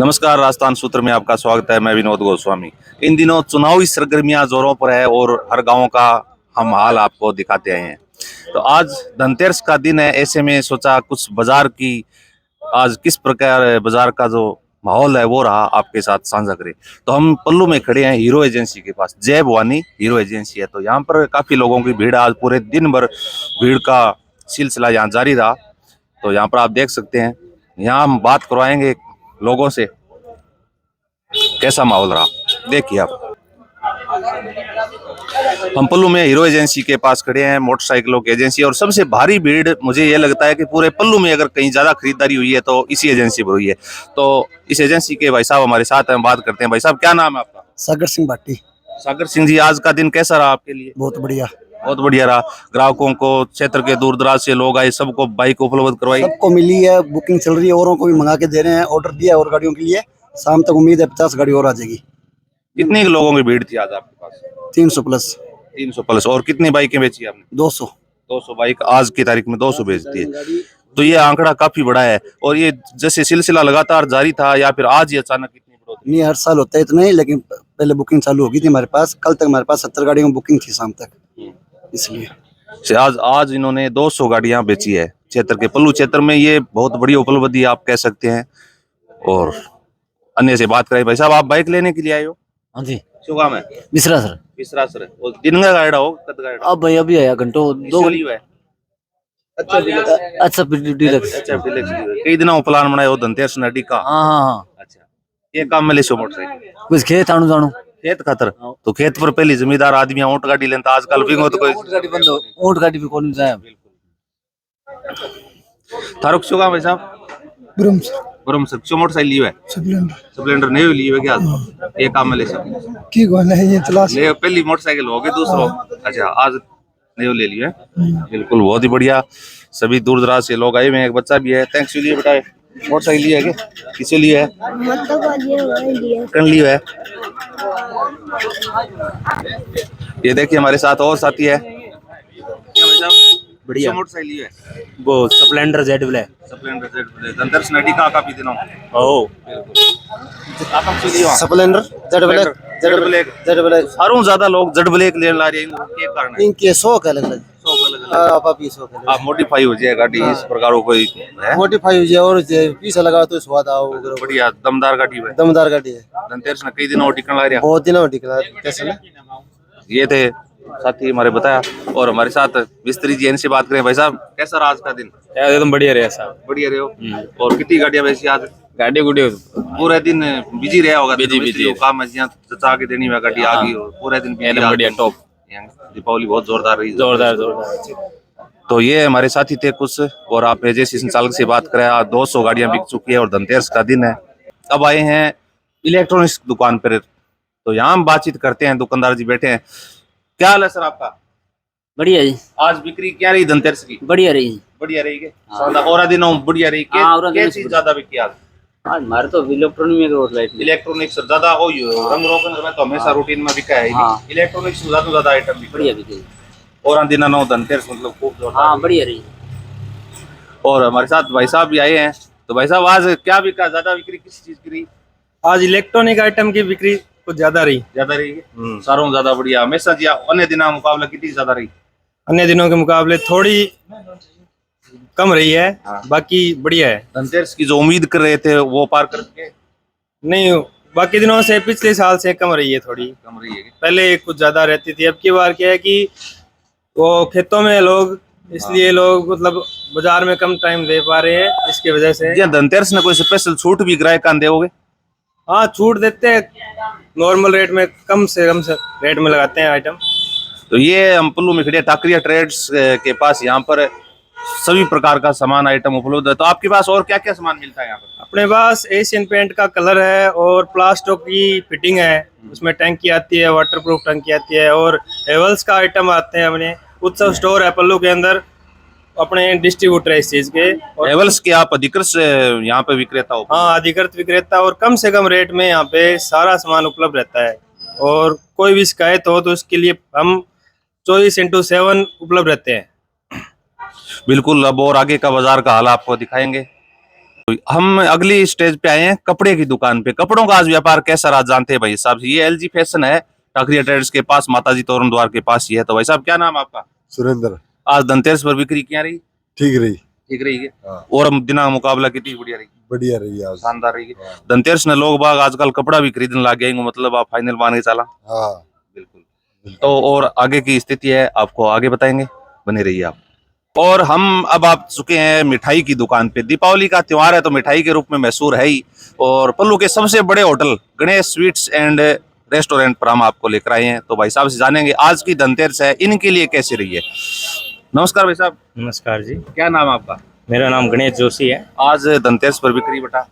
नमस्कार, राजस्थान सूत्र में आपका स्वागत है। मैं विनोद गोस्वामी। इन दिनों चुनावी सरगर्मियां जोरों पर है और हर गांव का हम हाल आपको दिखाते आए हैं। तो आज धनतेरस का दिन है, ऐसे में सोचा कुछ बाजार की आज किस प्रकार बाजार का जो माहौल है वो रहा आपके साथ साझा करें। तो हम पल्लू में खड़े हैं हीरो एजेंसी के पास। जय भवानी हीरो एजेंसी है। तो यहाँ पर काफी लोगों की भीड़, आज पूरे दिन भर भीड़ का सिलसिला यहाँ जारी रहा। तो यहाँ पर आप देख सकते हैं, यहाँ हम बात करवाएंगे लोगों से कैसा माहौल रहा। देखिए आप, हम पल्लू में हीरो एजेंसी के पास खड़े हैं, मोटरसाइकिलों की एजेंसी। और सबसे भारी भीड़ मुझे ये लगता है कि पूरे पल्लू में अगर कहीं ज्यादा खरीदारी हुई है तो इसी एजेंसी पर हुई है। तो इस एजेंसी के भाई साहब हमारे साथ हैं, बात करते हैं। भाई साहब, क्या नाम है आपका? सागर सिंह भाटी। सागर सिंह जी, आज का दिन कैसा रहा आपके लिए? बहुत बढ़िया। बहुत बढ़िया रहा। ग्राहकों को, क्षेत्र के दूर दराज से लोग आए, सबको बाइक उपलब्ध करवाई? सबको मिली है, बुकिंग चल रही है, औरों को भी मंगा के दे रहे हैं, ऑर्डर दिया है और गाड़ियों के लिए। शाम तक उम्मीद है 50 गाड़ी और आ जाएगी। कितने लोगों की भीड़ थी आज आपके पास? 300 प्लस। 300 प्लस। और कितनी बाइकें बेची आपने? 200। 200 बाइक आज की तारीख में 200 बेचती है। तो ये आंकड़ा काफी बड़ा है। और ये जैसे सिलसिला लगातार जारी था या फिर आज ही अचानक इतनी बढ़ोतरी? नहीं, हर साल होता है इतना ही, लेकिन पहले बुकिंग चालू हो गई थी हमारे पास। कल तक हमारे पास 70 गाड़ियों की बुकिंग थी शाम तक, इसलिए आज इन्होंने 200 गाड़ियां बेची है क्षेत्र के, पल्लू क्षेत्र में। ये बहुत बड़ी उपलब्धि आप कह सकते हैं। और अन्य से बात करें, भाई साहब आप बाइक लेने के लिए आए हो? हाँ जी। क्यों काम है? बिसरा सर। बिसरा सर। और दिन का गाइड हो कद गाइड? अब भाई अभी आया घंटों दो लियो है। अच्छा डिलक्स। अच्छा डिलक्स कई दिनों प्लान बनाए हो धनतेरस नडी का? हाँ हाँ हाँ। अच्छा, ये काम में ले सो मोटरसाइकिल कुछ खेत आणु जाणु खेत खातर। तो खेत पर पहली जमींदार आदमी ऊंट गाड़ी लेता, आजकल भी तो कोई ऊंट गाड़ी बंद हो, ऊंट गाड़ी भी कौन जाए। थारुक शुगा भाई साहब? ब्रह्म सर क्यों मोटरसाइकिल लियो है? स्प्लेंडर नहीं लियो है क्या? ये काम में ले सक की गोल है ये तलाश। ले पहली मोटरसाइकिल हो गई दूसरो। अच्छा, आज नहीं ले लियो है। बिल्कुल, बहुत ही बढ़िया। सभी दूर दराज से लोग आए हुए हैं। एक बच्चा भी है। थैंक्स लिए बेटा। मोटरसाइकिल लिया है क्या? किसे लिया है? कन लियो है। ये देखिए हमारे साथ और साथी है। क्या भाई साहब? बढ़िया मोटरसाइकिल लियो है। वो Splendor Z black. Splendor Z black Dhanteras नडी का काफी दिनों। ओ आप हम से लियो Splendor Z black. Z black सारों ज्यादा लोग जेड ब्लैक लेने ला रहे हैं। ये कारण है इनके 100 का अलग अलग। आप 100 का आप मोडिफाई हो जाए गाड़ी इस प्रकार को कोई है। मोडिफाई हो जाए और पीछे लगा तो स्वाद आओ। बढ़िया दमदार गाड़ी है। दमदार गाड़ी है। धनतेरस ने कई दिनों टिकन ला रहा। बहुत दिनों टिकला कैसे ना। ये थे साथी हमारे बताया। और हमारे साथ मिस्त्री जी, इनसे बात करें। भाई साहब, कैसा रहा आज का दिन? एकदम बढ़िया रहा साहब। बढ़िया रहे हो। और कितनी गाड़ियां बेची आज? गाड़ी गुड़ी पूरे दिन बिजी रहा होगा? बिजी काम चचा के देनी में गाड़ी आ गई हो पूरे दिन। एकदम बढ़िया टॉप। दीपावली बहुत जोरदार रही। जोरदार। तो ये हमारे साथी थे कुछ। और आप एजेंसी संचालक से बात करें, 200 गाड़ियां बिक चुकी है और धनतेरस का दिन है। अब आए हैं इलेक्ट्रॉनिक्स दुकान पर। तो यहाँ हम बातचीत करते हैं। दुकानदार जी बैठे हैं। क्या हाल है सर आपका? बढ़िया जी। आज बिक्री क्या रही धनतेरस की? बढ़िया रही। बढ़िया रही और दिनों बढ़िया रही। क्या चीज ज्यादा बिकी आज? आज हमारे तो इलेक्ट्रॉनिक इलेक्ट्रॉनिक्स ज्यादा हो। रंग रोगन में तो हमेशा रूटीन में बिका है। इलेक्ट्रॉनिक्स ज्यादा आइटम बढ़िया बिकी। और दिन नौ धनतेरस मतलब खूब जोरदार। हाँ बढ़िया रही। और हमारे साथ भाई साहब भी आए हैं। तो भाई साहब, आज क्या बिका? ज्यादा बिक्री किस चीज की रही? आज इलेक्ट्रॉनिक आइटम की बिक्री कुछ ज्यादा रही। ज्यादा रही है। सारों ज्यादा बढ़िया हमेशा जी। अन्य दिनों मुकाबले कितनी ज्यादा रही? अन्य दिनों के मुकाबले थोड़ी कम रही है। बाकी बढ़िया है। धनतेरस की जो उम्मीद कर रहे थे वो पार करके? नहीं, बाकी दिनों से पिछले साल से कम रही है। थोड़ी कम रही है। पहले कुछ ज्यादा रहती थी। अब की बार क्या है कि वो खेतों में लोग, इसलिए लोग मतलब बाजार में कम टाइम दे पा रहे हैं, इसकी वजह से। धनतेरस ने कोई स्पेशल छूट भी ग्राहक का दोगे? हाँ, छूट देते हैं। नॉर्मल रेट में कम से रेट में लगाते हैं आइटम। तो ये हम पल्लू में खड़े टाकरिया ट्रेड्स के पास। यहाँ पर सभी प्रकार का सामान आइटम उपलब्ध है। तो आपके पास और क्या क्या सामान मिलता है यहाँ पर? अपने पास एशियन पेंट का कलर है और प्लास्टो की फिटिंग है। उसमें टंकी आती है, वाटरप्रूफ टंकी आती है। और हेवल्स का आइटम आते हैं। अपने उत्सव स्टोर है पल्लू के अंदर, अपने डिस्ट्रीब्यूटर है इस चीज के। और हेवल्स के आप अधिकृत यहाँ पे विक्रेता हो? हाँ, अधिकृत विक्रेता। और कम से कम रेट में यहाँ पे सारा सामान उपलब्ध रहता है। और कोई भी शिकायत हो तो उसके लिए हम 24x7 उपलब्ध रहते हैं। बिल्कुल। अब और आगे का बाजार का हाल आपको दिखाएंगे। तो हम अगली स्टेज पे आए हैं कपड़े की दुकान पे। कपड़ों का आज व्यापार कैसा रहा जानते हैं भाई साहब से। ये एलजी फैशन है, टाकरिया ट्रेडर्स के पास, माताजी तोरण द्वार के पास ही है। तो भाई साहब क्या नाम है आपका? सुरेंद्र। आज धनतेरस पर बिक्री क्या रही? ठीक रही। ठीक रही है। हाँ। और दिना मुकाबला कितनी बढ़िया रही? बढ़िया रही आज। शानदार रही है। हाँ। धनतेरस ने लोग बाग आजकल कपड़ा भी खरीदने लग गए, मतलब आप फाइनल मान के चला। हाँ बिल्कुल। तो और आगे की स्थिति है आपको आगे बताएंगे, बने रहिए आप। और हम अब आप चुके हैं मिठाई की दुकान पे। दीपावली का त्योहार है तो मिठाई के रूप में मशहूर है ही, और पल्लू के सबसे बड़े hotel Ganesh sweets and restaurant पर हम आपको लेकर आए हैं। तो भाई साहब से जानेंगे आज की धनतेरस है इनके लिए कैसी रही है। नमस्कार भाई साहब। नमस्कार जी, क्या नाम है आपका? मेरा नाम गणेश जोशी है। आज धनतेरस पर बिक्री बटा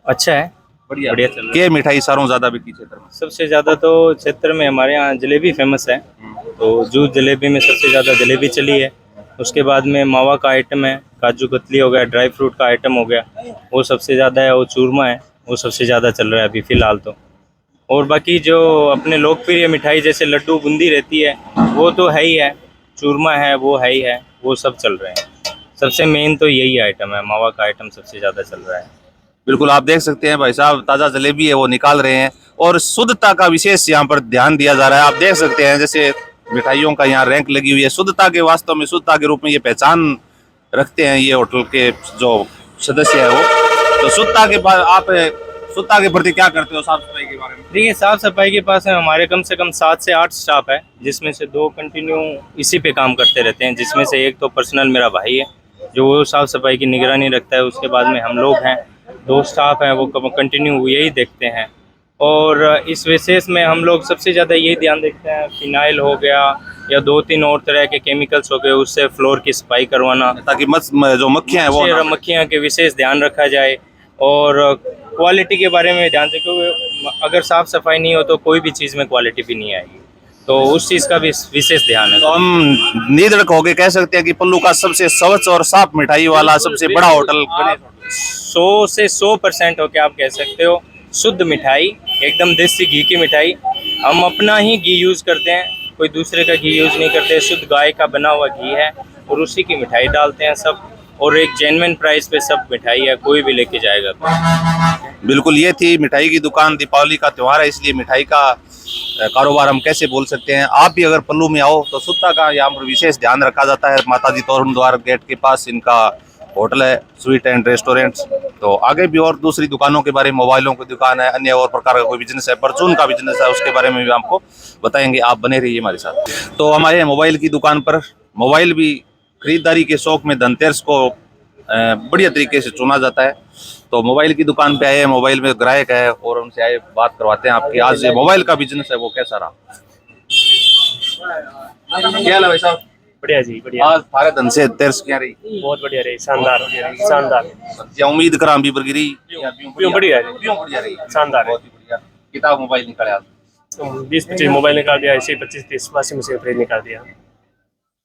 अच्छा है, बढ़िया बढ़िया चल रहा है। के मिठाई सारों ज्यादा बिकी क्षेत्र में? सबसे ज़्यादा तो क्षेत्र में हमारे यहाँ जलेबी फेमस है, तो जूस जलेबी में सबसे ज़्यादा जलेबी चली है। उसके बाद में मावा का आइटम है, काजू कतली हो गया, ड्राई फ्रूट का आइटम हो गया, वो सबसे ज़्यादा है। वो चूरमा है, वो सबसे ज़्यादा चल रहा है अभी फ़िलहाल तो। और बाकी जो अपने लोकप्रिय मिठाई जैसे लड्डू बूंदी रहती है वो तो है ही है, चूरमा है वो है ही है, वो सब चल रहे हैं। सबसे मेन तो यही आइटम है, मावा का आइटम सबसे ज़्यादा चल रहा है। बिल्कुल, आप देख सकते हैं भाई साहब ताज़ा जलेबी है वो निकाल रहे हैं, और शुद्धता का विशेष यहाँ पर ध्यान दिया जा रहा है। आप देख सकते हैं जैसे मिठाइयों का यहाँ रैंक लगी हुई है। शुद्धता के वास्तव में शुद्धता के रूप में ये पहचान रखते हैं ये होटल के जो सदस्य है वो। तो शुद्धता के बाद आप शुद्धता के प्रति क्या करते हो, साफ सफाई के बारे में? देखिए, साफ़ सफाई के पास है हमारे कम से कम 7 से 8 स्टाफ है, जिसमें से 2 कंटिन्यू इसी पे काम करते रहते हैं, जिसमें से एक तो पर्सनल मेरा भाई है जो वो साफ़ सफाई की निगरानी रखता है। उसके बाद में हम लोग हैं, 2 स्टाफ हैं वो कंटिन्यू यही देखते हैं। और इस विशेष में हम लोग सबसे ज़्यादा यही ध्यान देखते हैं, फिनाइल हो गया या 2-3 और तरह के केमिकल्स हो गए, उससे फ्लोर की सफाई करवाना, ताकि जो मक्खियाँ हैं वो ना- मक्खियाँ के विशेष ध्यान रखा जाए। और क्वालिटी के बारे में ध्यान दें, क्योंकि अगर साफ़ सफाई नहीं हो तो कोई भी चीज़ में क्वालिटी भी नहीं आएगी, तो उस चीज़ का भी विशेष ध्यान है। तो हम निधड़क होके कह सकते हैं कि पल्लू का सबसे स्वच्छ और साफ मिठाई वाला सबसे बड़ा होटल 100 से 100% होके आप कह सकते हो। शुद्ध मिठाई, एकदम देसी घी की मिठाई। हम अपना ही घी यूज़ करते हैं, कोई दूसरे का घी यूज़ नहीं करते। शुद्ध गाय का बना हुआ घी है और उसी की मिठाई डालते हैं सब, और एक जेन्युइन प्राइस पे सब मिठाई है, कोई भी लेके जाएगा तो। बिल्कुल, ये थी मिठाई की दुकान। दीपावली का त्योहार है इसलिए मिठाई का कारोबार हम कैसे बोल सकते हैं। आप भी अगर पल्लू में आओ तो शुद्धता का यहाँ पर विशेष ध्यान रखा जाता है। माताजी तोरण द्वार गेट के पास इनका होटल है, स्वीट एंड रेस्टोरेंट्स। तो आगे भी और दूसरी दुकानों के बारे में, मोबाइलों की दुकान है, अन्य और प्रकार का कोई बिजनेस है, परचून का बिजनेस है, उसके बारे में भी आपको बताएंगे। आप बने रहिए हमारे साथ। तो हमारे मोबाइल की दुकान पर मोबाइल भी खरीदारी के शौक में धनतेरस को बढ़िया तरीके से चुना जाता है। तो मोबाइल की दुकान पे आए हैं, मोबाइल में ग्राहक है और उनसे आए बात करवाते हैं आपकी आज ये मोबाइल का बिजनेस है वो कैसा रहा। क्या हाल है भाई साहब? बढ़िया जी, बढ़िया। आज सारे धन से तेरस क्या रही? बहुत बढ़िया रही, शानदार शानदार। या उम्मीद करा भी बरगिरी बढ़िया रही, बढ़िया रही, शानदार है। बहुत ही बढ़िया। किताब मोबाइल निकाले आज 20-25 मोबाइल निकाल दिया, ऐसे 25-30 वाशिंग मशीन फ्रिज निकाल दिया।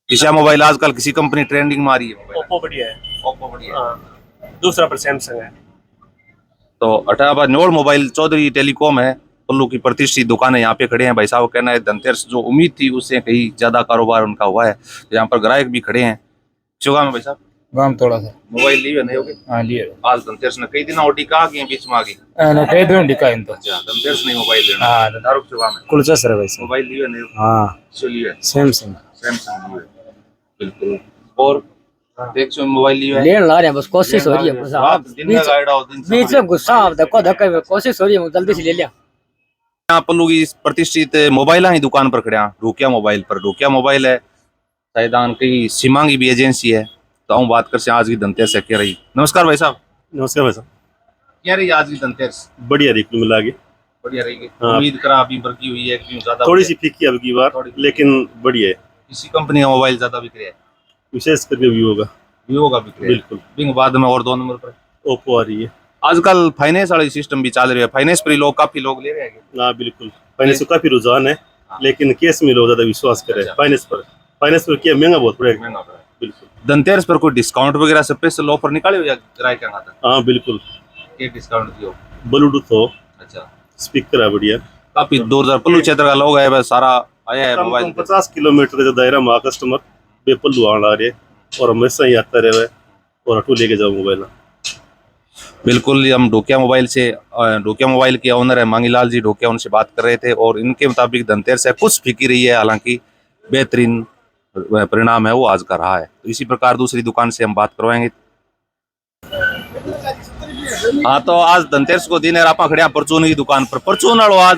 किसा मोबाइल आजकल किसी कंपनी ट्रेंडिंग में आ रही है? मोबाइल ओप्पो बढ़िया है। ओप्पो बढ़िया है। हाँ, दूसरा पर सैमसंग है। तो 18 नोट मोबाइल चौधरी टेलीकॉम है, पल्लू की प्रतिष्ठित दुकान है। यहाँ पे खड़े हैं भाई साहब, कहना है धनतेरस जो उम्मीद थी उससे कहीं ज्यादा कारोबार उनका हुआ है। तो यहाँ पर ग्राहक भी खड़े हैं। शुगा में भाई साहब गाम थोड़ा सा मोबाइल लिए नहीं होगे? हाँ लिए आज धनतेरस ने कई दिन ओटी कहा कि बीच में आ गई। कई दिन दिखा इन तो अच्छा, धनतेरस नहीं मोबाइल लेना। हाँ। दारुक शुगा में कुल सर भाई साहब मोबाइल लिए नहीं? हाँ चलिए सैमसंग सैमसंग लिए बिल्कुल। और देख सो मोबाइल लिए लेन ला रहे हैं, बस कोशिश हो रही है, बस आप दिन में गाइड आओ दिन से बीच में गुस्सा आप धक्का धक्का में कोशिश हो रही है, जल्दी से ले लिया। यहाँ पल्लू की प्रतिष्ठित मोबाइल ही दुकान पर खड़े हैं। रुकिया मोबाइल पर, रुकिया मोबाइल है शायदान की सीमांगी भी एजेंसी है। तो हम बात कर से आज की धनतेरस है क्या रही। नमस्कार भाई साहब। नमस्कार भाई साहब। क्या रही आज की धनतेरस? बढ़िया रही कुल मिला के। बढ़िया रही। हाँ। उम्मीद करा अभी बरकी हुई है क्यों ज्यादा थोड़ी सी फीकी अब की बार, लेकिन बढ़िया है। किसी कंपनी का मोबाइल ज्यादा बिक रहा है? विशेष करके वीवो का। वीवो का बिक रहा है बिल्कुल। बिंग बाद में और 2 नंबर पर ओप्पो आ रही है। आजकल फाइनेंस वाली सिस्टम भी चल रही है। फाइनेंस पर लोग काफी लोग ले रहे हैं। हाँ बिल्कुल, फाइनेंस को काफी रुझान है, लेकिन केस में लोग ज्यादा विश्वास करे। अच्छा। फाइनेंस पर क्या महंगा बहुत पड़ेगा। महंगा पड़ा है। बिल्कुल। धनतेरस पर कोई डिस्काउंट वगैरह स्पेशल ऑफर निकाले हो या ग्राहक क्या खाता? हाँ बिल्कुल। क्या डिस्काउंट दियो? ब्लूटूथ हो, अच्छा, स्पीकर है बढ़िया। काफी दूर पल्लू क्षेत्र का लोग है, बस सारा आया है मोबाइल। 50 किलोमीटर का जो दायरा में कस्टमर बेपल्लू आना रहे और हमेशा ही आता रहे और हटू लेके जाओ मोबाइल। बिल्कुल, ये हम ढोकिया मोबाइल से ढोकिया मोबाइल के ओनर है मांगीलाल जी ढोकिया, उनसे बात कर रहे थे और इनके मुताबिक धनतेरस है कुछ फीकी रही है, हालांकि बेहतरीन परिणाम है वो आज का रहा है। तो इसी प्रकार दूसरी दुकान से हम बात करवाएंगे। हाँ, तो आज धनतेरस को दिन है, आप खड़े परचून की दुकान पर। परचून वालों आज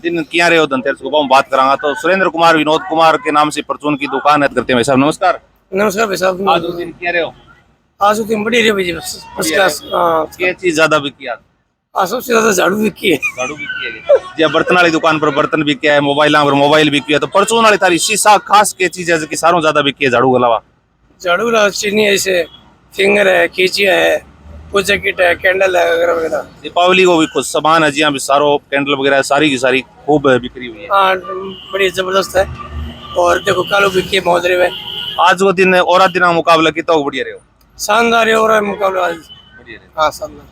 दिन किया रहे हो धनतेरस को, हम बात करांगा। तो सुरेंद्र कुमार विनोद कुमार के नाम से परचून की दुकान है करते हैं। भाई साहब नमस्कार। नमस्कार भाई साहब। आज उस दिन किया रहे हो, आज तो बड़ी रही भाई जी, फर्स्ट क्लास। क्या चीज ज्यादा बिकी आज? सबसे ज्यादा झाड़ू बिकी है। झाड़ू बिकी है जी, बर्तन वाली दुकान पर बर्तन बिके है, मोबाइल पर मोबाइल बिकी है। तो परचून वाली तारी शीशा खास के चीज है कि सारों ज्यादा बिकी है झाड़ू के अलावा? झाड़ू ला चीनी है, जैसे फिंगर है, खींचिया है, पूजा किट है, कैंडल है वगैरह वगैरह। दीपावली को भी कुछ सामान है जी, यहाँ भी सारो कैंडल वगैरह सारी की सारी खूब बिक्री हुई है। हाँ, बड़ी जबरदस्त है। और देखो कालो बिकी है मोहदरे में। आज वो दिन और दिन का मुकाबला कितना बढ़िया रहे हो? शानदार है और मुकाबला आज। बढ़िया रहे। हाँ शानदार।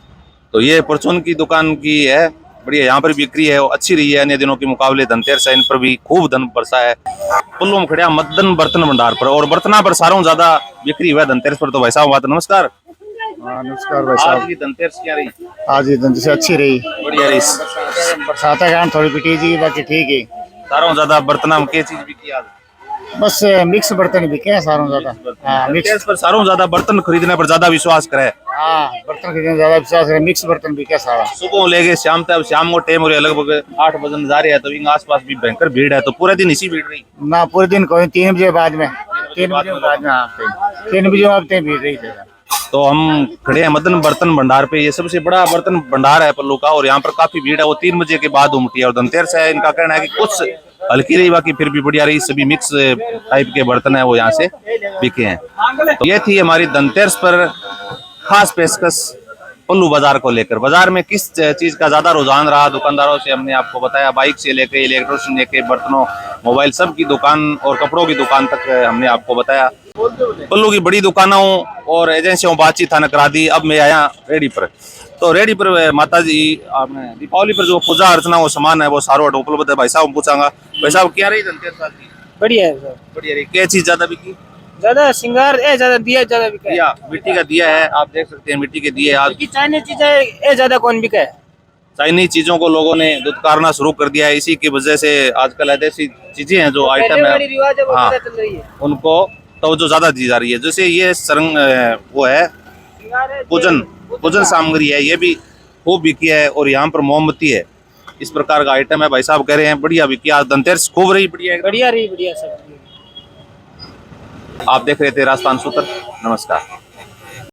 तो ये परचून की दुकान की है, बढ़िया यहाँ पर बिक्री है अच्छी रही है अन्य दिनों के मुकाबले। धनतेरस है, इन पर भी खूब धन बरसा है। पुल्लों में खड़िया मदन बर्तन भंडार पर और बर्तना पर सारों ज्यादा बिक्री हुआ है धनतेरस पर। तो भाई साहब बात नमस्कार। नमस्कार भाई आज साहब। की धनतेरस क्या रही? आज ये धन से अच्छी रही, बढ़िया रही। बरसात का कारण थोड़ी पिटी जी, बाकी ठीक है। सारों ज्यादा बर्तना में क्या चीज बिकी आज? बस मिक्स बर्तन बिके हैं सारों ज्यादा। हाँ मिक्स, धनतेरस पर सारों ज्यादा बर्तन खरीदने पर ज्यादा विश्वास करे। हाँ बर्तन खरीदने ज्यादा विश्वास है, मिक्स बर्तन बिके सारा। सुबह लेके शाम तक, शाम को टाइम हो रहा है लगभग 8 बजे जा रहे हैं, तो इन आसपास भी भयंकर भीड़ है। तो पूरे दिन इसी भीड़ रही ना पूरे दिन कोई 3 बजे बाद में, 3 बजे बाद में, हाँ 3 बजे आपते भीड़ रही है। तो हम खड़े हैं मदन बर्तन भंडार पे, ये सबसे बड़ा बर्तन भंडार है पल्लू का और यहाँ पर काफी भीड़ है। वो 3 बजे के बाद उमटी है और धनतेरस है, इनका कहना है कि कुछ हल्की रही बाकी फिर भी बढ़िया रही। सभी मिक्स टाइप के बर्तन है वो यहाँ से बिके हैं। तो ये थी हमारी धनतेरस पर खास पेशकश पल्लू बाजार को लेकर। बाजार में किस चीज का ज्यादा रुझान रहा दुकानदारों से हमने आपको बताया, बाइक से लेकर इलेक्ट्रॉनिक लेके बर्तनों मोबाइल सब की दुकान और कपड़ों की दुकान तक हमने आपको बताया। पल्लू की बड़ी दुकानों और एजेंसियों बातचीत थाना करा दी। अब मैं आया रेडी पर। तो रेडी पर माता जी आपने दीपावली पर जो पूजा अर्चना वो सामान है वो सारो उपलब्ध है। भाई साहब पूछांगा, भाई साहब क्या रही धनतेरस साल की? बढ़िया है सर। बढ़िया रही। क्या चीज ज्यादा बिकी? ज्यादा श्रृंगार है, ज्यादा दिया ज्यादा बिका है। दिया, मिट्टी का दिया है, आप देख सकते हैं मिट्टी के दिए। आज बाकी चाइनीज चीजें ये ज्यादा कौन बिका है? चाइनीज चीजों को लोगों ने दुत्कारना शुरू कर दिया है। इसी की वजह से आजकल ऐसी चीजें हैं जो आइटम है, रिवाज है वो हाँ, ज्यादा चल रही है। उनको तो जो ज्यादा दी जा रही है। जैसे ये सरंग वो है पूजन सामग्री है, ये भी खूब बिकी है और यहाँ पर मोमबत्ती है, इस प्रकार का आइटम है। भाई साहब कह रहे हैं बढ़िया बिकी आज धनतेरस खूब रही। बढ़िया बढ़िया रही, बढ़िया सब। आप देख रहे थे राजस्थान सूत्र। नमस्कार।